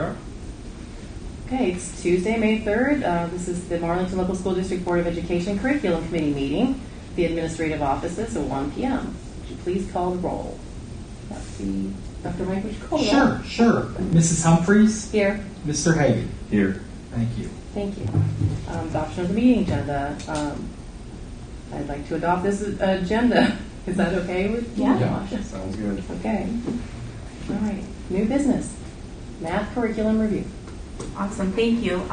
are. Okay, it's Tuesday, May 3rd. This is the Marlington Local School District Board of Education Curriculum Committee meeting, the administrative offices at 1 p.m. Would you please call the roll? Let's see. Dr. Mike, would you call the roll? Sure. Mrs. Humphries? Here. Mr. Hagan? Here. Thank you. Thank you. Adoption of the meeting agenda. I'd like to adopt this agenda. Is that okay with you? Yeah. Sounds good. Okay. All right. New business. Math curriculum review. Awesome, thank you.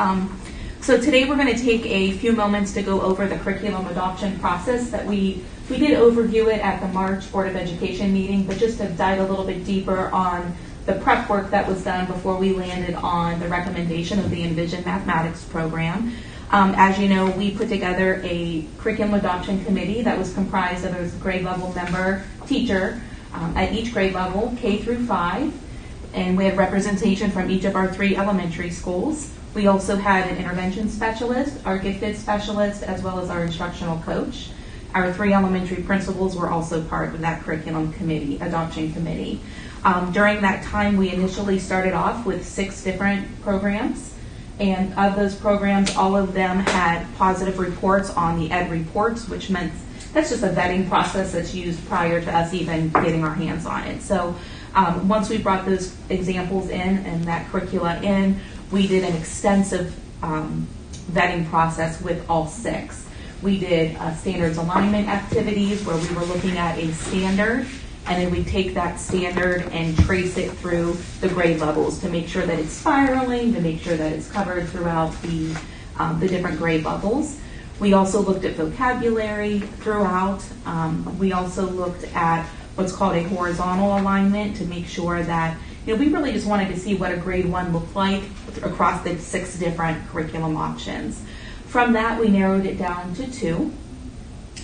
So today we're going to take a few moments to go over the curriculum adoption process that we did overview it at the March Board of Education meeting, but just to dive a little bit deeper on the prep work that was done before we landed on the recommendation of the Envision Mathematics program. As you know, we put together a curriculum adoption committee that was comprised of a grade level member teacher at each grade level, K through 5, and we had representation from each of our 3 elementary schools. We also had an intervention specialist, our gifted specialist, as well as our instructional coach. Our 3 elementary principals were also part of that curriculum committee, adoption committee. During that time, we initially started off with 6 different programs. And of those programs, all of them had positive reports on the ed reports, which meant that's just a vetting process that's used prior to us even getting our hands on it. So once we brought those examples in and that curricula in, we did an extensive vetting process with all 6. We did standards alignment activities where we were looking at a standard, and then we take that standard and trace it through the grade levels to make sure that it's spiraling, to make sure that it's covered throughout the different grade levels. We also looked at vocabulary throughout. We also looked at what's called a horizontal alignment to make sure that, we really just wanted to see what a grade 1 looked like across the 6 different curriculum options. From that, we narrowed it down to 2.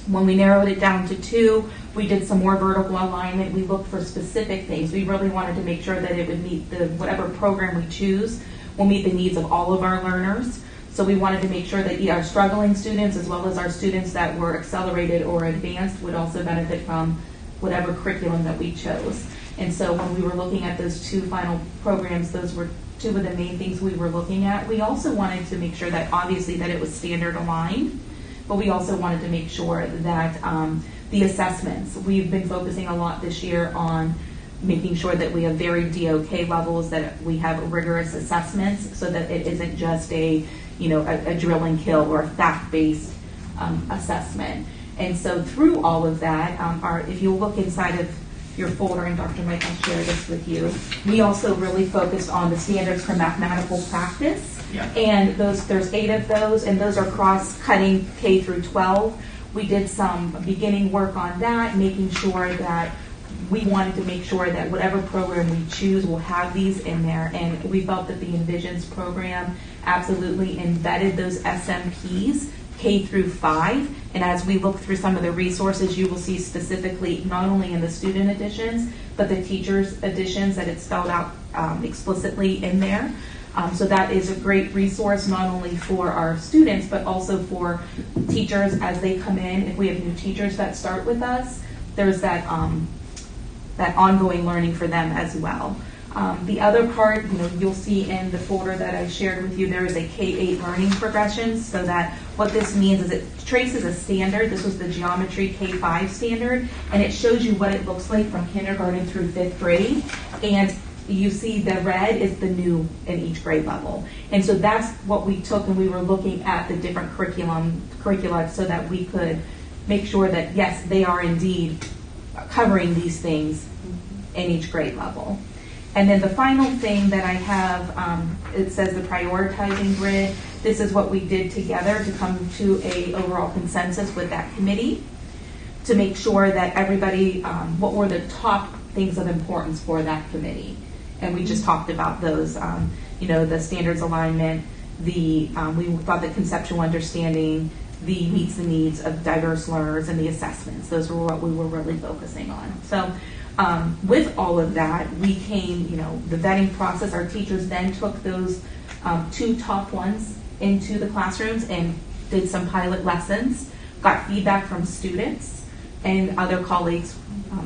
When we narrowed it down to 2, we did some more vertical alignment. We looked for specific things. We really wanted to make sure that it would meet whatever program we choose will meet the needs of all of our learners. So we wanted to make sure that our struggling students, as well as our students that were accelerated or advanced, would also benefit from whatever curriculum that we chose. And so when we were looking at those 2 final programs, those were 2 of the main things we were looking at. We also wanted to make sure that obviously that it was standard aligned, but we also wanted to make sure that the assessments, we've been focusing a lot this year on making sure that we have very DOK levels, that we have rigorous assessments so that it isn't just a drill and kill or a fact-based assessment. And so through all of that, if you look inside of your folder, and Dr. Mike, I'll share this with you, we also really focused on the standards for mathematical practice. Yeah. And there's 8 of those, and those are cross-cutting K through 12. We did some beginning work on that, making sure that we wanted to make sure that whatever program we choose will have these in there. And we felt that the Envisions program absolutely embedded those SMPs K through 5. And as we look through some of the resources, you will see specifically not only in the student editions, but the teachers editions that it's spelled out explicitly in there. So that is a great resource not only for our students, but also for teachers as they come in. If we have new teachers that start with us, there's that ongoing learning for them as well. The other part, you'll see in the folder that I shared with you, there is a K-8 learning progression, so that what this means is it traces a standard. This was the geometry K-5 standard, and it shows you what it looks like from kindergarten through 5th grade. And you see the red is the new in each grade level. And so that's what we took, and we were looking at the different curricula so that we could make sure that, yes, they are indeed covering these things in each grade level. And then the final thing that I have, it says the prioritizing grid. This is what we did together to come to a overall consensus with that committee to make sure that everybody, what were the top things of importance for that committee. And we just talked about those, the standards alignment, we thought the conceptual understanding, the meets the needs of diverse learners, and the assessments. Those were what we were really focusing on. So with all of that, we came, the vetting process, our teachers then took those 2 top ones into the classrooms and did some pilot lessons, got feedback from students and other colleagues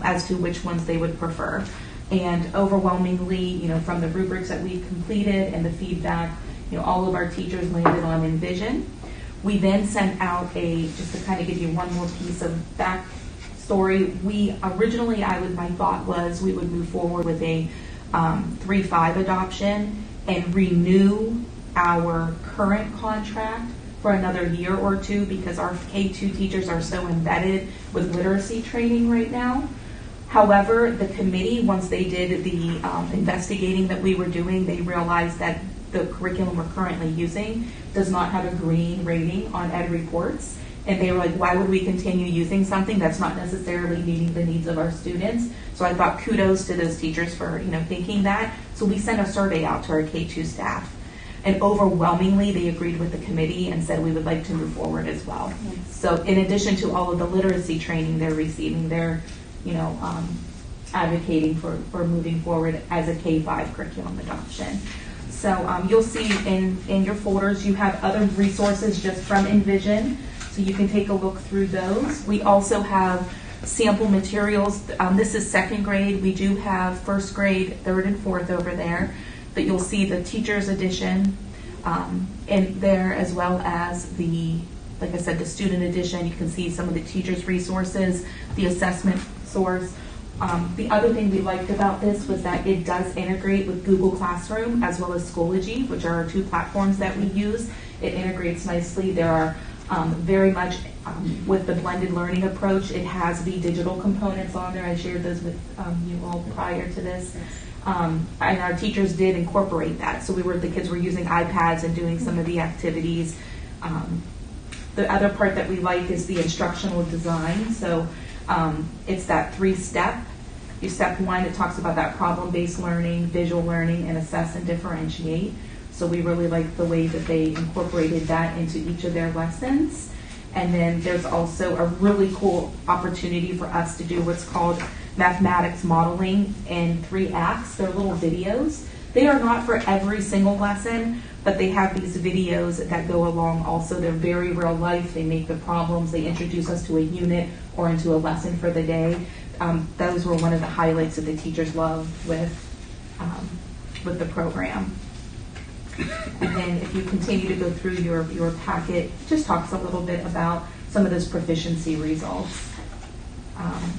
as to which ones they would prefer. And overwhelmingly, from the rubrics that we completed and the feedback, all of our teachers landed on Envision. We then sent out just to kind of give you one more piece of backstory, my thought was we would move forward with a 3-5 adoption and renew our current contract for another year or two because our K2 teachers are so embedded with literacy training right now. However, the committee, once they did the investigating that we were doing, they realized that the curriculum we're currently using does not have a green rating on ed reports. And they were like, why would we continue using something that's not necessarily meeting the needs of our students? So I thought kudos to those teachers for thinking that. So we sent a survey out to our K2 staff. And overwhelmingly, they agreed with the committee and said we would like to move forward as well. Yes. So in addition to all of the literacy training they're receiving, they're advocating for moving forward as a K-5 curriculum adoption. So you'll see in your folders, you have other resources just from Envision, so you can take a look through those. We also have sample materials. This is second grade. We do have first grade, third and fourth over there, but you'll see the teacher's edition in there, as well as like I said, the student edition. You can see some of the teacher's resources, the assessment source. The other thing we liked about this was that it does integrate with Google Classroom as well as Schoology, which are our two platforms that we use. It integrates nicely. There are very much with the blended learning approach, it has the digital components on there. I shared those with you all prior to this. And our teachers did incorporate that. So the kids were using iPads and doing some of the activities. The other part that we like is the instructional design. So it's that 3-step. Step 1, it talks about that problem-based learning, visual learning, and assess and differentiate. So we really like the way that they incorporated that into each of their lessons. And then there's also a really cool opportunity for us to do what's called mathematics modeling in 3 acts. They're little videos. They are not for every single lesson, but they have these videos that go along also. They're very real life. They make the problems. They introduce us to a unit or into a lesson for the day. Those were one of the highlights that the teachers loved with the program. And then if you continue to go through your packet, it just talks a little bit about some of those proficiency results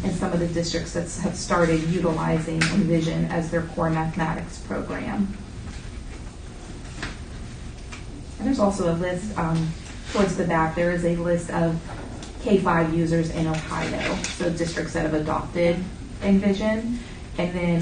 and some of the districts that have started utilizing Envision as their core mathematics program. And there's also a list towards the back. There is a list of K-5 users in Ohio, so districts that have adopted Envision. And then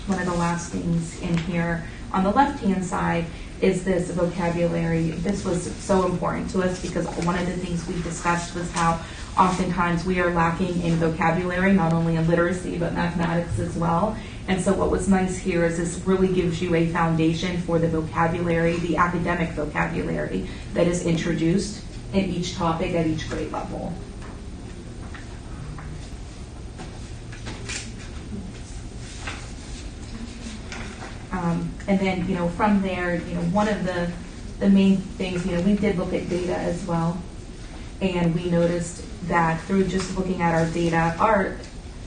one of the last things in here on the left-hand side is this vocabulary. This was so important to us because one of the things we discussed was how oftentimes we are lacking in vocabulary, not only in literacy, but mathematics as well. And so what was nice here is this really gives you a foundation for the vocabulary, the academic vocabulary that is introduced in each topic at each grade level. And then, from there, one of the main things, we did look at data as well. And we noticed that through just looking at our data, our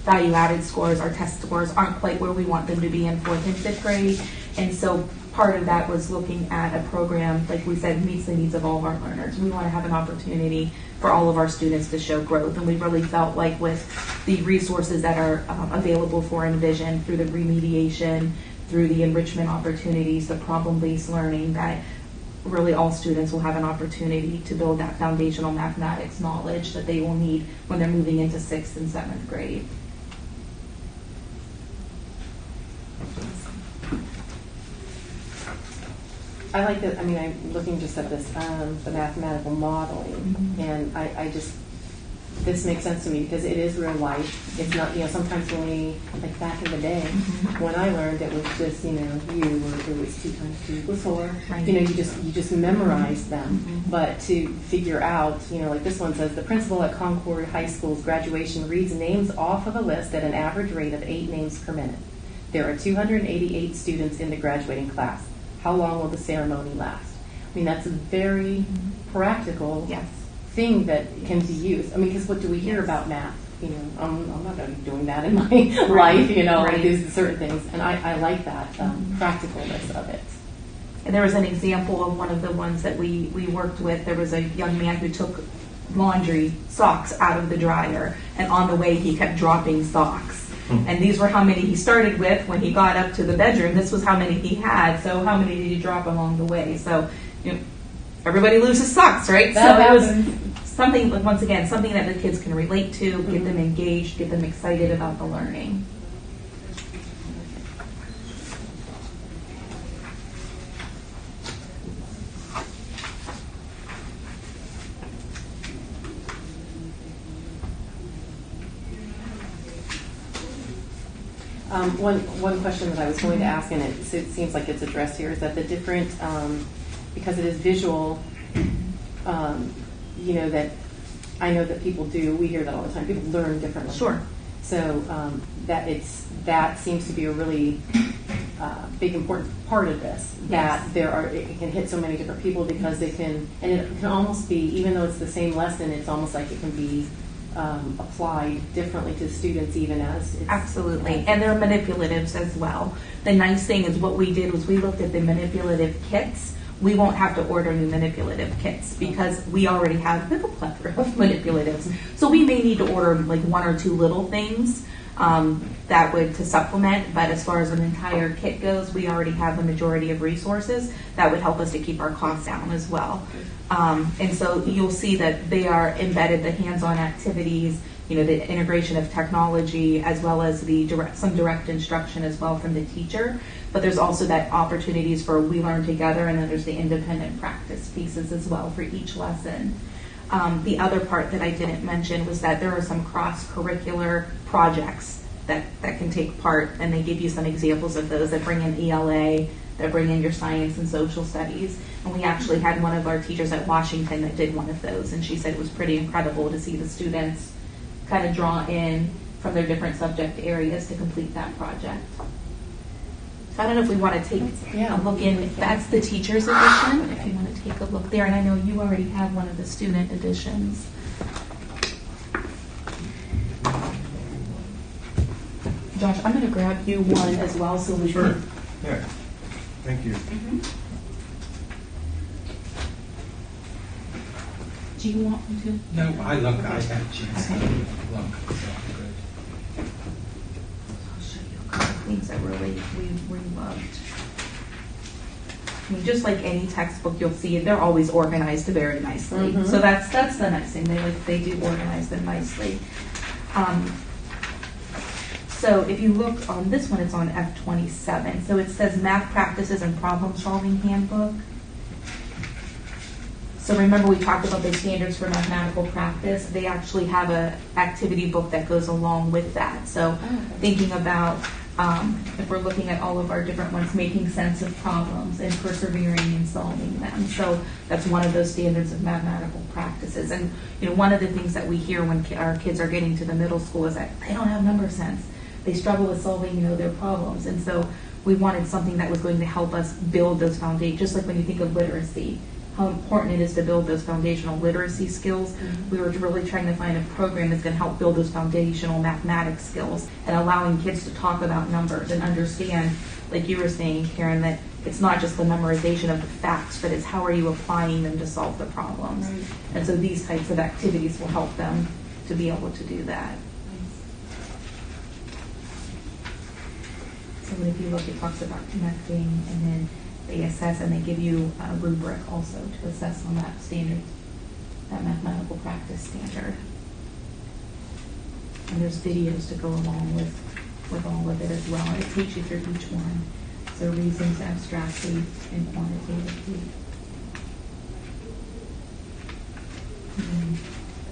value-added scores, our test scores, aren't quite where we want them to be in 4th and 5th grade. And so part of that was looking at a program, like we said, meets the needs of all of our learners. We want to have an opportunity for all of our students to show growth. And we really felt like with the resources that are available for Envision through the remediation, through the enrichment opportunities, the problem-based learning, that really all students will have an opportunity to build that foundational mathematics knowledge that they will need when they're moving into 6th and 7th grade. I like that. I'm looking just at this, the mathematical modeling, and I just, this makes sense to me because it is real life. It's not, sometimes when we, like back in the day, when I learned, it was just, it was 2 times 2 equals 4. Right. You just memorize them. But to figure out, like this one says, the principal at Concord High School's graduation reads names off of a list at an average rate of 8 names per minute. There are 288 students in the graduating class. How long will the ceremony last? That's a very practical thing that can be used. Because what do we hear about math? I'm not going to be doing that in my life, like Right. these certain things. And I like that practicalness of it. And there was an example of one of the ones that we worked with. There was a young man who took laundry socks out of the dryer, and on the way he kept dropping socks. And these were how many he started with. When he got up to the bedroom, this was how many he had. So how many did he drop along the way? So, everybody loses socks, right? That so it happens. was something, once again, something that the kids can relate to, get them engaged, get them excited about the learning. One question that I was going to ask, and it seems like it's addressed here, is that the different, because it is visual, that I know that people do, we hear that all the time, people learn differently. Sure. So that seems to be a really big important part of this, that it can hit so many different people because it can almost be, even though it's the same lesson, it's almost like it can be applied differently to students, even as it's... Absolutely. And they're manipulatives as well. The nice thing is what we did was we looked at the manipulative kits. We won't have to order new manipulative kits because we already have a plethora of manipulatives. So we may need to order like one or two little things that would to supplement, but as far as an entire kit goes, we already have the majority of resources that would help us to keep our costs down as well. And so you'll see that they are embedded, the hands-on activities, the integration of technology, as well as some direct instruction as well from the teacher. But there's also that opportunities for we learn together, and then there's the independent practice pieces as well for each lesson. The other part that I didn't mention was that there are some cross-curricular projects that can take part, and they give you some examples of those that bring in ELA, that bring in your science and social studies. And we actually had one of our teachers at Washington that did one of those, and she said it was pretty incredible to see the students kind of draw in from their different subject areas to complete that project. So I don't know if we want to take a look in. That's the teacher's edition, if you want to take a look there. And I know you already have one of the student editions. Josh, I'm going to grab you one as well so we Sure. can... Yeah. Thank you. Do you want me to? No, I had a chance to look. So good. I'll show you a couple of things that really we loved. I mean, just like any textbook, you'll see they're always organized very nicely. Mm-hmm. So that's the nice thing. They do organize them nicely. So if you look on this one, it's on F27. So it says Math Practices and Problem Solving Handbook. So remember we talked about the standards for mathematical practice. They actually have a activity book that goes along with that. So thinking about if we're looking at all of our different ones, making sense of problems and persevering in solving them. So that's one of those standards of mathematical practices. And one of the things that we hear when our kids are getting to the middle school is that they don't have number sense. They struggle with solving, their problems. And so we wanted something that was going to help us build those foundations, just like when you think of literacy, how important it is to build those foundational literacy skills. Mm-hmm. We were really trying to find a program that's going to help build those foundational mathematics skills and allowing kids to talk about numbers and understand, like you were saying, Karen, that it's not just the memorization of the facts, but it's how are you applying them to solve the problems. Right. And so these types of activities will help them to be able to do that. So if you look, it talks about connecting, and then they assess, and they give you a rubric also to assess on that standard, that mathematical practice standard. And there's videos to go along with all of it as well, and it takes you through each one. So reasons abstractly and quantitatively.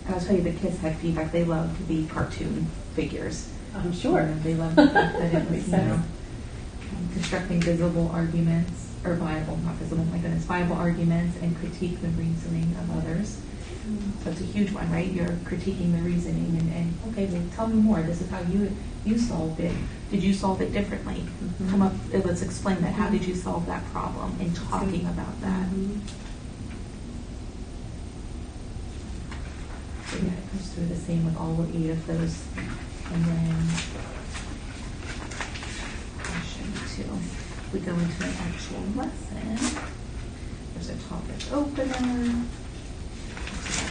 I'll tell you, the kids had feedback. They loved the cartoon figures. I'm sure. They loved the fact that it was, constructing visible arguments, or viable, not visible, my goodness, viable arguments, and critique the reasoning of others. So it's a huge one, right? You're critiquing the reasoning, and okay, well, tell me more. This is how you solved it. Did you solve it differently? Mm-hmm. Come up, let's explain that. How did you solve that problem? And talking about that. Mm-hmm. So yeah, it goes through the same with all 8 of those. And then I'll show you too. We go into an actual lesson. There's a topic opener.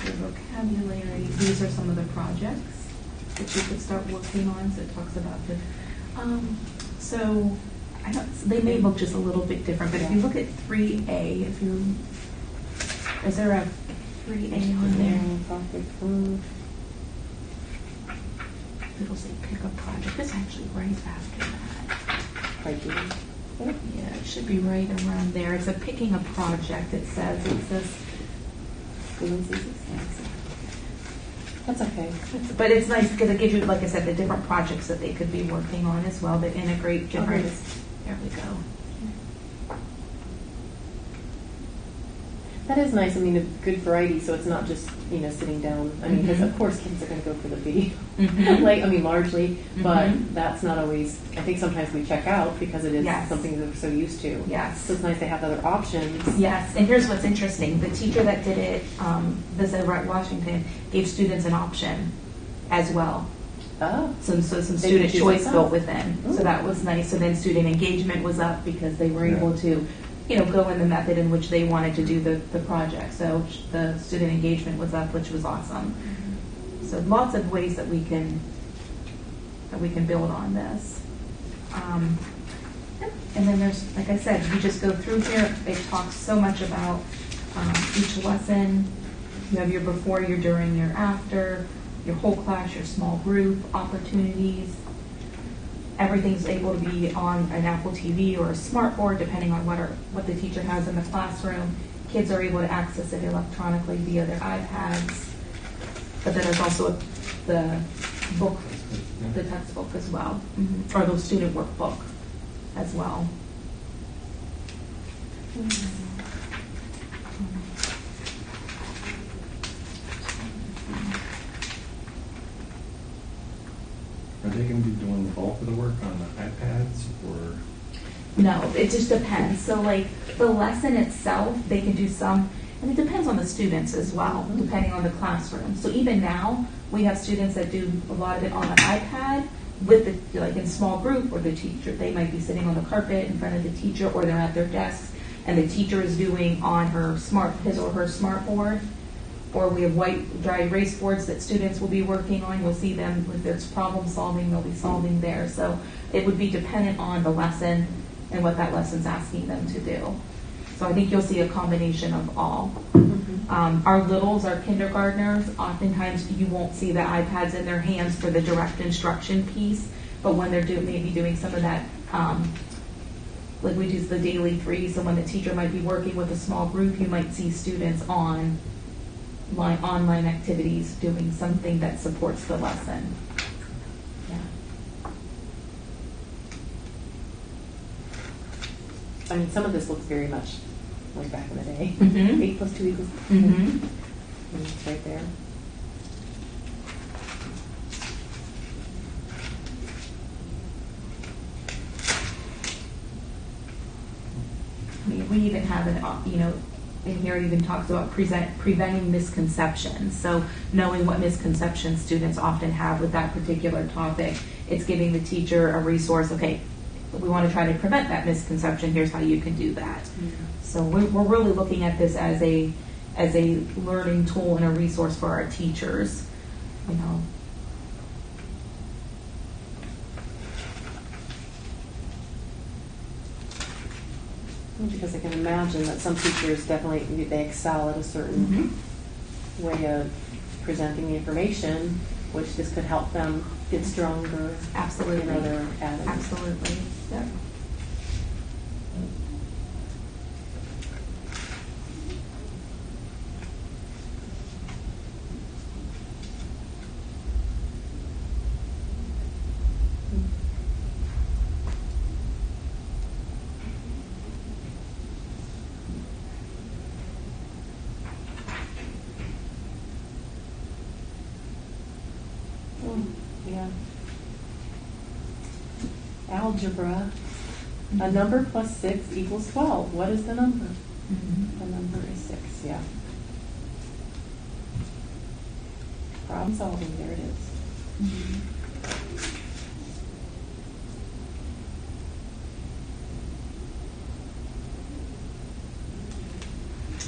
Your vocabulary. These are some of the projects that you could start working on. So it talks about the. So I know they may look just a little bit different, but if you look at 3A, is there a 3A on there? It'll say pick a project. It's actually right after that. Right here. Yeah, it should be right around there. It's a picking a project. It says. That's okay. But it's nice because it gives you, like I said, the different projects that they could be working on as well that integrate different. There we go. That is nice. I mean, a good variety, so it's not just, sitting down. I mean, because of course kids are going to go for the video, largely, but that's not always, I think sometimes we check out because it is something that we're so used to. Yes. So it's nice to have other options. Yes, and here's what's interesting. The teacher that did it, this over at Washington, gave students an option as well. Oh. Some student choice built within. Ooh. So that was nice. So then student engagement was up because they were able to go in the method in which they wanted to do the project. So the student engagement was up, which was awesome. So lots of ways that we can build on this. And then there's, like I said, you just go through here. It talks so much about each lesson. You have your before, your during, your after, your whole class, your small group, opportunities. Everything's able to be on an Apple TV or a smart board, depending on what the teacher has in the classroom. Kids are able to access it electronically via their iPads. But then there's also the book, the textbook as well, or the student workbook as well. Are they going to be doing the bulk of the work on the iPads, or? No, it just depends. So like the lesson itself, they can do some, and it depends on the students as well, depending on the classroom. So even now, we have students that do a lot of it on the iPad with like in small group, or the teacher, they might be sitting on the carpet in front of the teacher, or they're at their desks, and the teacher is doing on his or her smart board. Or we have white dry erase boards that students will be working on. You'll see them if there's problem solving, they'll be solving there. So it would be dependent on the lesson and what that lesson's asking them to do. So I think you'll see a combination of all. Our littles, our kindergartners, oftentimes you won't see the iPads in their hands for the direct instruction piece, but when they're maybe doing some of that, like we do the daily 3, so when the teacher might be working with a small group, you might see students on online activities doing something that supports the lesson. Yeah. I mean, some of this looks very much like back in the day. 8 plus 2 equals. It's right there. We even have an, in here it even talks about preventing misconceptions. So knowing what misconceptions students often have with that particular topic, it's giving the teacher a resource. Okay, we want to try to prevent that misconception. Here's how you can do that. So we're really looking at this as a learning tool and a resource for our teachers. Because I can imagine that some teachers definitely, they excel at a certain way of presenting the information, which this could help them get stronger. Absolutely. In other avenues. Absolutely. Yep. Yeah. Algebra. A number plus 6 equals 12. What is the number? The number is 6, yeah. problem solving, there it is.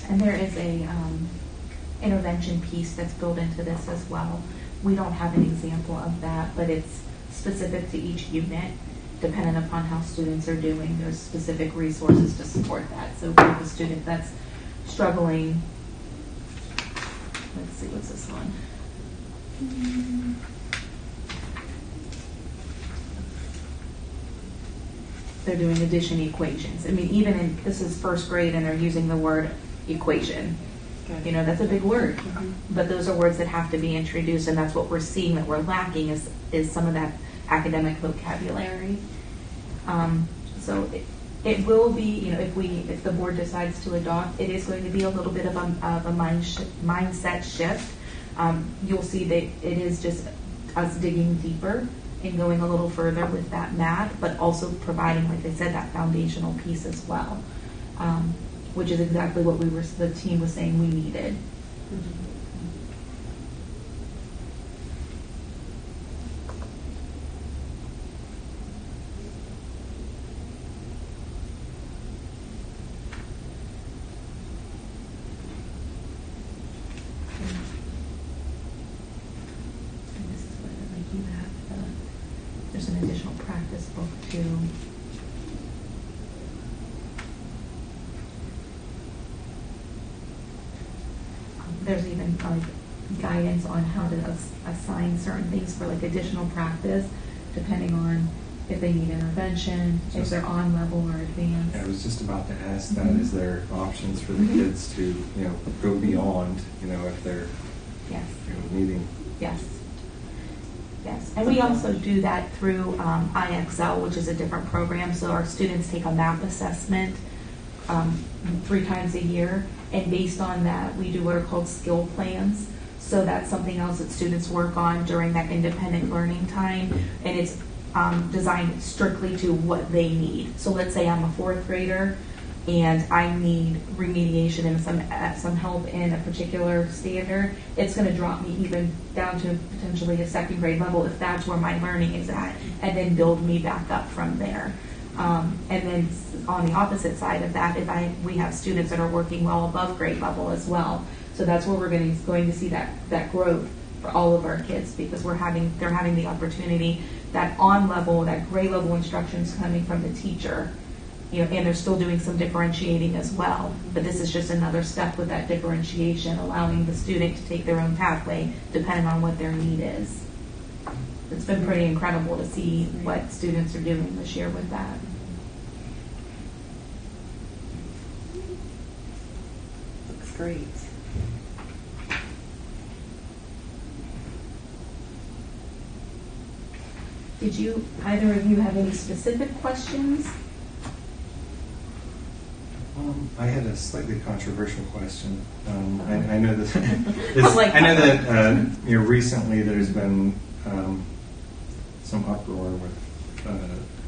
And there is a intervention piece that's built into this as well. We don't have an example of that, but it's specific to each unit. Depending upon how students are doing, there's specific resources to support that. So if we have a student that's struggling, let's see, what's this one? They're doing addition equations. I mean, even in, this is first grade and they're using the word equation. Okay. You know, that's a big word, Mhm. but those are words that have to be introduced, and that's what we're seeing that we're lacking is some of that academic vocabulary. So it will be, you know, if the board decides to adopt, it is going to be a little bit of a mindset shift. You'll see that it is just us digging deeper and going a little further with that math, but also providing, like I said, that foundational piece as well, which is exactly what the team was saying we needed. And this is where, like, you have there's an additional practice book too. There's even like guidance on how to assign certain things for like additional practice, depending on if they need intervention, if they're on level or advanced. I was just about to ask that. Is there options for the kids to, you know, go beyond, you know, if they're, Yes. you know, needing? Yes. Yes. And we also do that through IXL, which is a different program. So our students take a math assessment 3 times a year. And based on that, we do what are called skill plans. So that's something else that students work on during that independent learning time. And it's designed strictly to what they need. So let's say I'm a 4th grader and I need remediation and some help in a particular standard. It's going to drop me even down to potentially a 2nd grade level if that's where my learning is at, and then build me back up from there. And then on the opposite side of that, we have students that are working well above grade level as well. So that's where we're going to see that growth for all of our kids, because they're having the opportunity that on level, that grade level instruction is coming from the teacher, you know, and they're still doing some differentiating as well. But this is just another step with that differentiation, allowing the student to take their own pathway depending on what their need is. It's been pretty incredible to see what students are doing this year with that. Looks great. Did either of you have any specific questions? I had a slightly controversial question. I know that Like- I know that you know, recently there's been some uproar with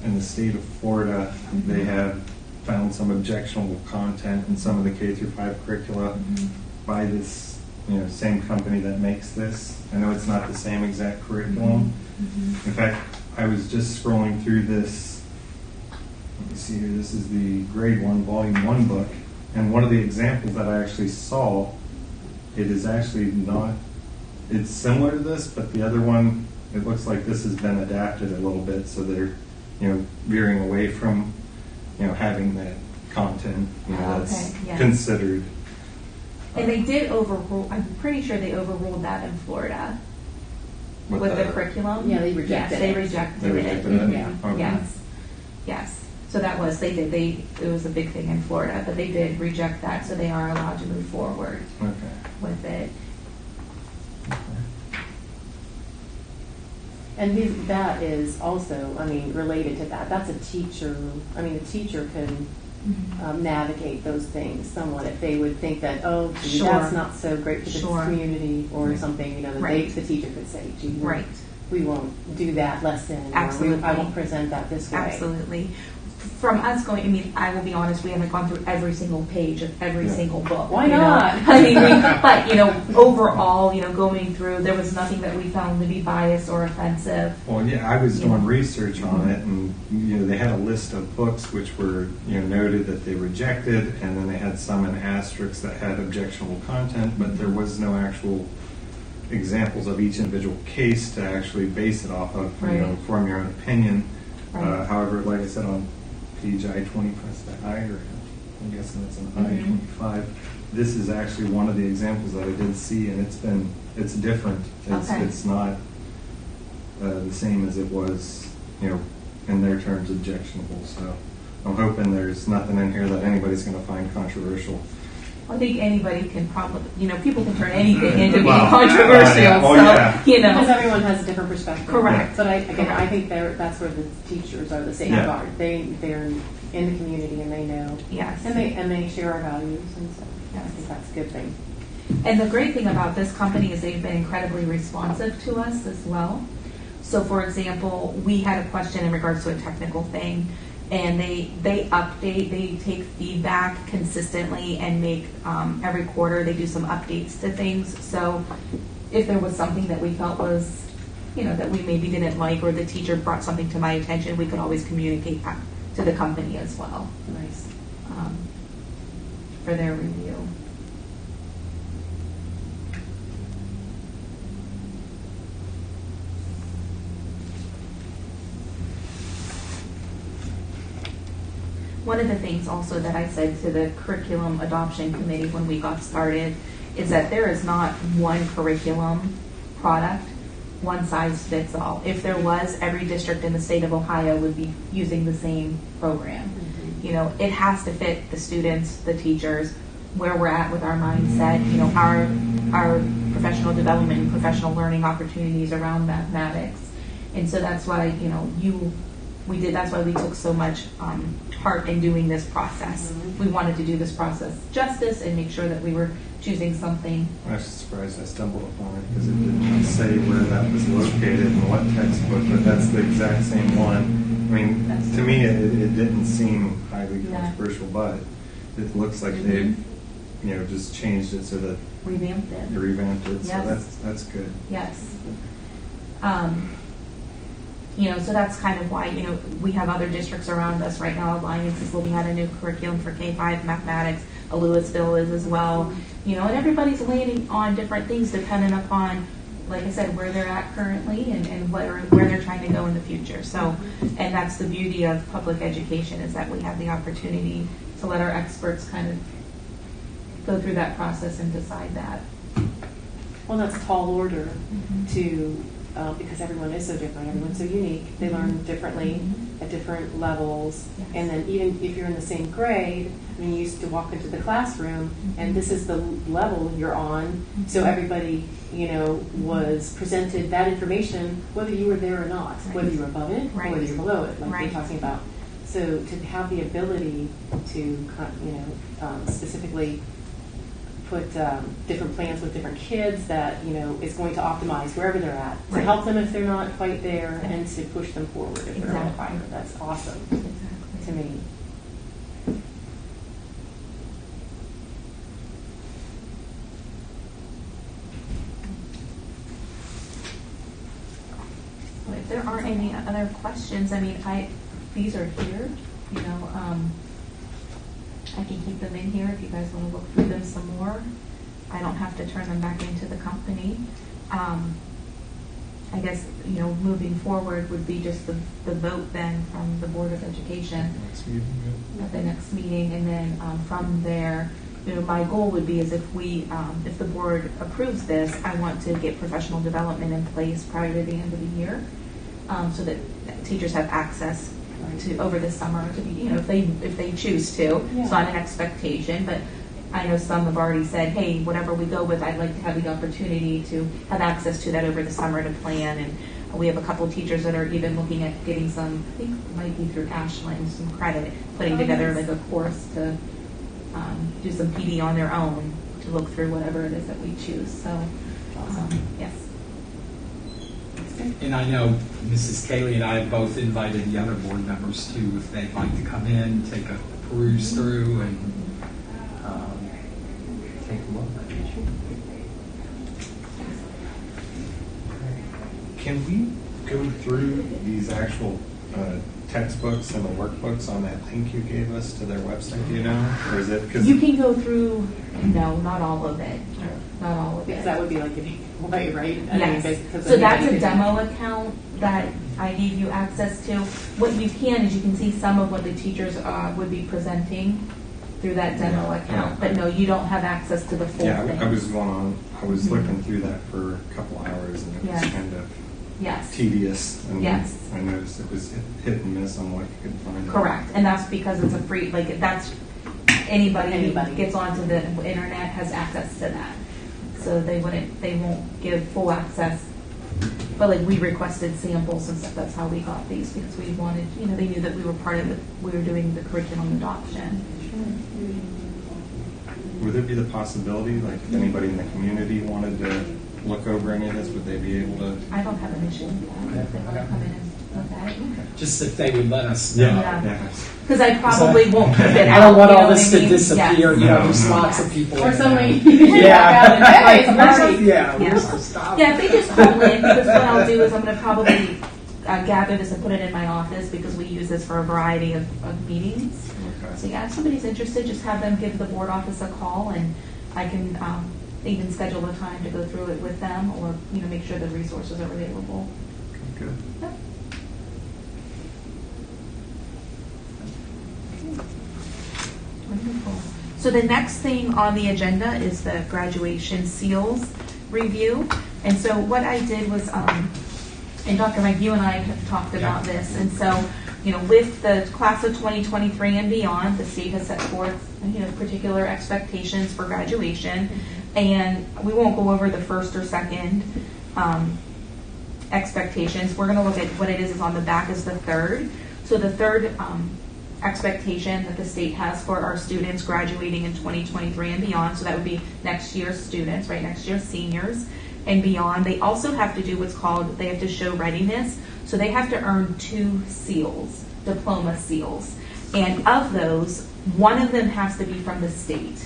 in the state of Florida. They have found some objectionable content in some of the K-5 curricula by this, you know, same company that makes this. I know it's not the same exact curriculum. In fact, I was just scrolling through this. Let me see here. This is the grade 1, volume 1 book. And one of the examples that I actually saw, it is actually not, it's similar to this, but the other one, it looks like this has been adapted a little bit, so they're, you know, veering away from, you know, having that content, you know, that's Okay, yes. considered. And they did overrule, I'm pretty sure they overruled that in Florida with the curriculum. Yeah, they rejected Yes, they it. rejected They rejected it. it? Yeah. Okay. Yes, yes. So that was, it was a big thing in Florida, but they did reject that, so they are allowed to move forward Okay. with it. And that is also, I mean, related to that. That's a teacher. I mean, the teacher can navigate those things somewhat if they would think that, oh, gee, Sure. that's not so great for Sure. the community or something. You know, that Right. the teacher could say, gee, Right. we won't do that lesson. Absolutely. Or I won't present that this way. Absolutely. from us going, I mean, I will be honest, we haven't gone through every single page of every single book. Why you know? not? I mean, but, you know, overall, you know, going through, there was nothing that we found to be biased or offensive. Well, yeah, I was doing research on it, and you know, they had a list of books which were, you know, noted that they rejected, and then they had some in asterisks that had objectionable content, but there was no actual examples of each individual case to actually base it off of, you know, form your own opinion. Right. However, like I said, on page I-20, press the I, or I'm guessing it's an I-25. This is actually one of the examples that I did see, and it's different. It's not the same as it was, you know, in their terms, objectionable. So I'm hoping there's nothing in here that anybody's going to find controversial. I think anybody can probably, you know, people can turn anything into being controversial. You know, because everyone has a different perspective. Correct. But I think that's where the teachers are the safeguard. They're in the community and they know. Yes. And they share our values, and so I think that's a good thing. And the great thing about this company is they've been incredibly responsive to us as well. So, for example, we had a question in regards to a technical thing, and they update, they take feedback consistently and make every quarter they do some updates to things. So if there was something that we felt was, you know, that we maybe didn't like, or the teacher brought something to my attention, we could always communicate that to the company as well. Nice. For their review. One of the things also that I said to the curriculum adoption committee when we got started is that there is not one curriculum product, one size fits all. If there was, every district in the state of Ohio would be using the same program. You know, it has to fit the students, the teachers, where we're at with our mindset, you know, our professional development and professional learning opportunities around mathematics. And so that's why, you know, that's why we took so much heart in doing this process. We wanted to do this process justice and make sure that we were choosing something. I was surprised I stumbled upon it because it didn't say where that was located and what textbook, but that's the exact same one. I mean, to me, it didn't seem highly controversial, but it looks like they've, you know, just changed it so that Revamped it. they revamped it. Yes. So that's good. Yes. You know, so that's kind of why, you know, we have other districts around us right now. Alliance is looking at a new curriculum for K-5 mathematics. Louisville is as well. You know, and everybody's landing on different things depending upon, like I said, where they're at currently and where they're trying to go in the future. So, and that's the beauty of public education, is that we have the opportunity to let our experts kind of go through that process and decide that. Well, that's a tall order to, because everyone is so different, everyone's so unique. They learn differently at different levels. Yes. And then even if you're in the same grade, I mean, you used to walk into the classroom and this is the level you're on. So everybody, you know, was presented that information, whether you were there or not, whether you were above it or whether you're below it, like we're talking about. So to have the ability to, you know, specifically put different plans with different kids that, you know, is going to optimize wherever they're at, to help them if they're not quite there, and to push them forward if they're on fire. That's awesome to me. Well, if there aren't any other questions, I mean, these are here, you know, I can keep them in here if you guys want to look through them some more. I don't have to turn them back into the company. I guess, you know, moving forward would be just the vote then from the Board of Education at the next meeting, and then from there, you know, my goal would be is if the board approves this, I want to get professional development in place prior to the end of the year, so that teachers have access to over the summer to be, you know, if they choose to. It's not an expectation, but I know some have already said, hey, whatever we go with, I'd like to have the opportunity to have access to that over the summer to plan. And we have a couple teachers that are even looking at getting some, I think it might be through Ashland, some credit, putting together like a course to do some PD on their own to look through whatever it is that we choose. So, yes. That's And I know Mrs. Cayley and I have both invited the other board members too, if they'd like to come in, take a peruse through and take a look. Can we go through these actual textbooks and the workbooks on that link you gave us to their website, do you know? Or is it, because You can go through, no, not all of it. Not all of it. Because that would be like giving away, right? Yes. So that's a demo account that I gave you access to. What you can is you can see some of what the teachers would be presenting through that demo account. But no, you don't have access to the full thing. I was looking through that for a couple hours and it was kind of tedious. And I noticed it was hit and miss on what you could find. Correct. And that's because it's a free, like that's anybody who gets onto the internet has access to that. So they won't give full access. But like we requested samples and stuff. That's how we got these because we wanted, they knew that we were part of it. We were doing the curriculum adoption. Would there be the possibility, like if anybody in the community wanted to look over any of this, would they be able to? I don't have an issue with that. If they want to come in and look at it. Just if they would let us know. Yeah. Because I probably won't keep it out. I don't want you know all what this I to mean? disappear. Yes. There's lots of people. Or in somebody there. walk out and hey, it's party. Where's the stop? Yeah, if they just call in, because what I'll do is I'm going to probably gather this and put it in my office because we use this for a variety of meetings. Okay. So yeah, if somebody's interested, just have them give the board office a call and I can even schedule a time to go through it with them or make sure the resources are available. Good. Yep. Wonderful. So the next thing on the agenda is the graduation seals review. And so what I did was, and Dr. Mike, you and I have talked about this. And so, with the class of 2023 and beyond, the state has set forth, particular expectations for graduation. And we won't go over the first or second expectations. We're going to look at what it is on the back is the third. So the third expectation that the state has for our students graduating in 2023 and beyond, so that would be next year's students, right, next year's seniors and beyond. They also have to do what's called, they have to show readiness. So they have to earn 2 seals, diploma seals. And of those, one of them has to be from the state.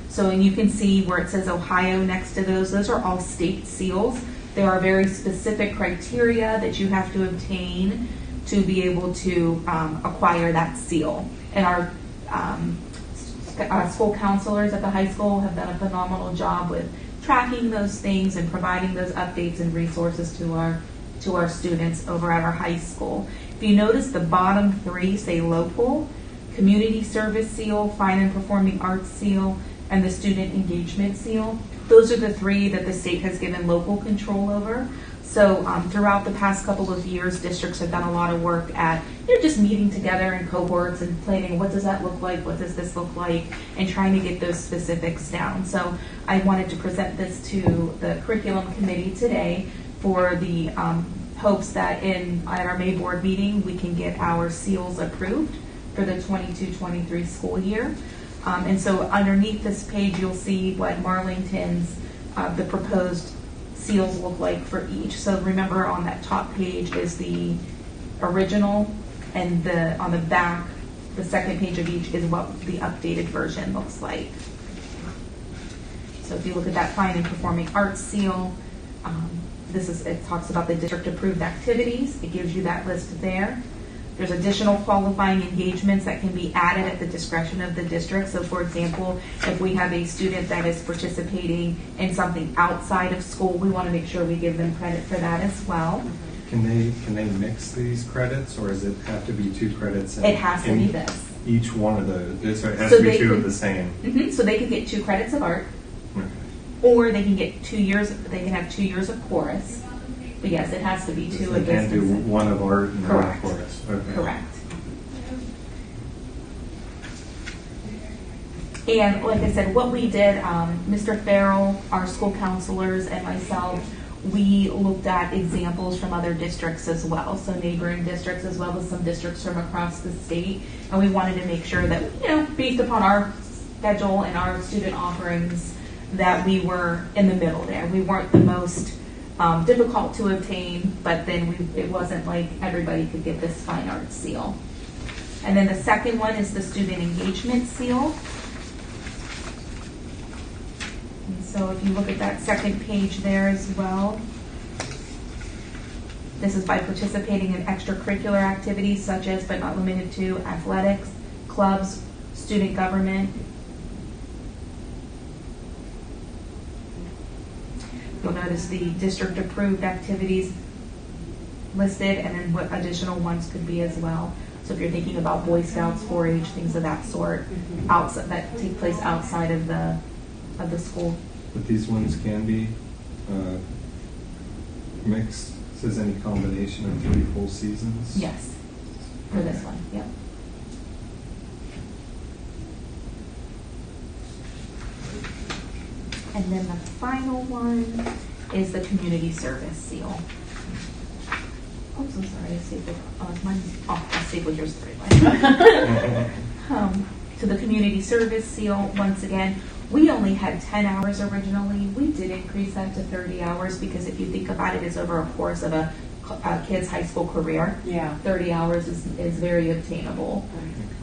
So, and you can see where it says Ohio next to those are all state seals. There are very specific criteria that you have to obtain to be able to acquire that seal. And our school counselors at the high school have done a phenomenal job with tracking those things and providing those updates and resources to our students over at our high school. If you notice, the bottom 3 say local, community service seal, fine and performing arts seal, and the student engagement seal. Those are the 3 that the state has given local control over. So throughout the past couple of years, districts have done a lot of work at just meeting together in cohorts and planning what does that look like, what does this look like, and trying to get those specifics down. So I wanted to present this to the curriculum committee today for the hopes that at our May board meeting we can get our seals approved for the 22-23 school year. And so underneath this page you'll see what Marlington's the proposed seals look like for each. So remember, on that top page is the original, and on the back, the second page of each is what the updated version looks like. So if you look at that fine and performing arts seal, it talks about the district approved activities. It gives you that list there. There's additional qualifying engagements that can be added at the discretion of the district. So for example, if we have a student that is participating in something outside of school, we want to make sure we give them credit for that as well. Can they mix these credits, or does it have to be 2 credits? It has to be this. Each one of those, so it has to be 2 of the same. Mm-hmm, so they can get 2 credits of art, Okay. or they can get 2 years. They can have 2 years of chorus. But yes, it has to be 2 So of they can't do this. 1 of art and 1 of Correct. chorus. Okay. Correct. And like I said, what we did, Mr. Farrell, our school counselors, and myself, we looked at examples from other districts as well, so neighboring districts as well as some districts from across the state, and we wanted to make sure that, based upon our schedule and our student offerings, that we were in the middle there. We weren't the most difficult to obtain, but then it wasn't like everybody could get this fine arts seal. And then the second one is the student engagement seal. And so if you look at that second page there as well, this is by participating in extracurricular activities such as, but not limited to, athletics, clubs, student government. You'll notice the district approved activities listed and then what additional ones could be as well. So if you're thinking about Boy Scouts, 4-H, things of that sort, outside, that take place outside of the school. But these ones can be mixed. Says any combination of 3 full seasons? Yes, for this one, yep. And then the final one is the community service seal. Oh, so sorry, I stapled, I stapled yours the right way. So the community service seal, once again, we only had 10 hours originally. We did increase that to 30 hours because if you think about it, it's over a course of a kid's high school career. Yeah. 30 hours is very obtainable.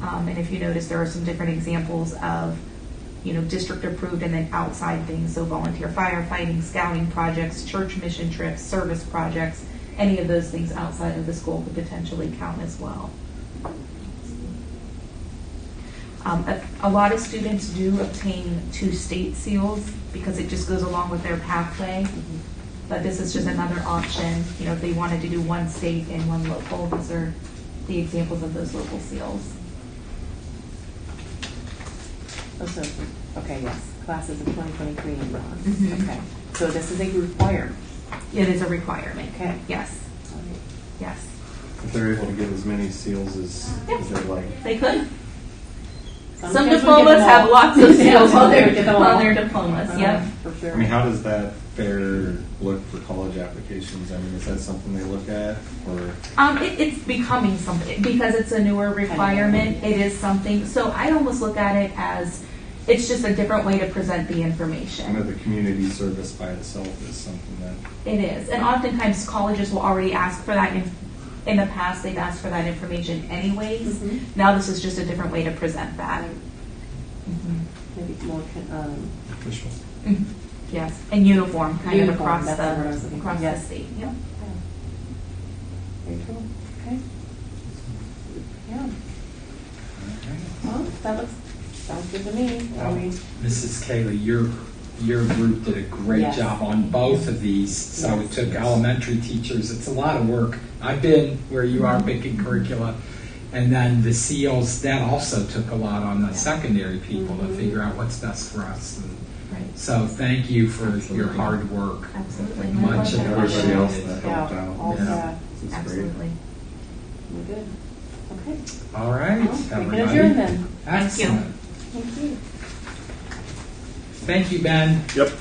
And if you notice, there are some different examples of, district approved and then outside things. So volunteer firefighting, scouting projects, church mission trips, service projects, any of those things outside of the school could potentially count as well. A lot of students do obtain 2 state seals because it just goes along with their pathway. But this is just another option. If they wanted to do 1 state and 1 local, these are the examples of those local seals. Oh, so, okay, yes. Classes of 2023 and beyond. Mhm. Okay. So this is a requirement. It is a requirement. Okay. Yes. All right. Yes. If they're able to get as many seals as they'd like. They could. Some Some kids would get diplomas them have all. lots of seals Yeah, on they would get them all. their diplomas. Yep. For sure. I mean, how does that fair look for college applications? I mean, is that something they look at, or? It's becoming something because it's a newer requirement. It is something. So I almost look at it as it's just a different way to present the I know information. the community service by itself is something that. It is, and oftentimes colleges will already ask for that. In the past, they've asked for that information anyways. Mhm. Now this is just a different way to present that. Right. Mhm. Maybe more Official. Mhm. Yes, and uniform kind Uniform, of across that's the word I was looking for. the Yes. state. Yep. very cool. Okay. Yeah. Well, sounds good to me. Are we? Mrs. Kaylee, your group did a great Yes. job on both of these. So Yes. it took elementary teachers. It's a lot of work. I've been where you are picking curricula. And then the seals, that also took a lot on the secondary people to figure out what's best for us. And Right. so thank you for your hard work. Absolutely. Much And everybody else appreciated. that helped Yeah. out. All Yeah. set. This is great. Absolutely. We're good. Okay. All right, Well, we can everybody. adjourn then. Thank you. Excellent. Thank you. Thank you, Ben. Yep.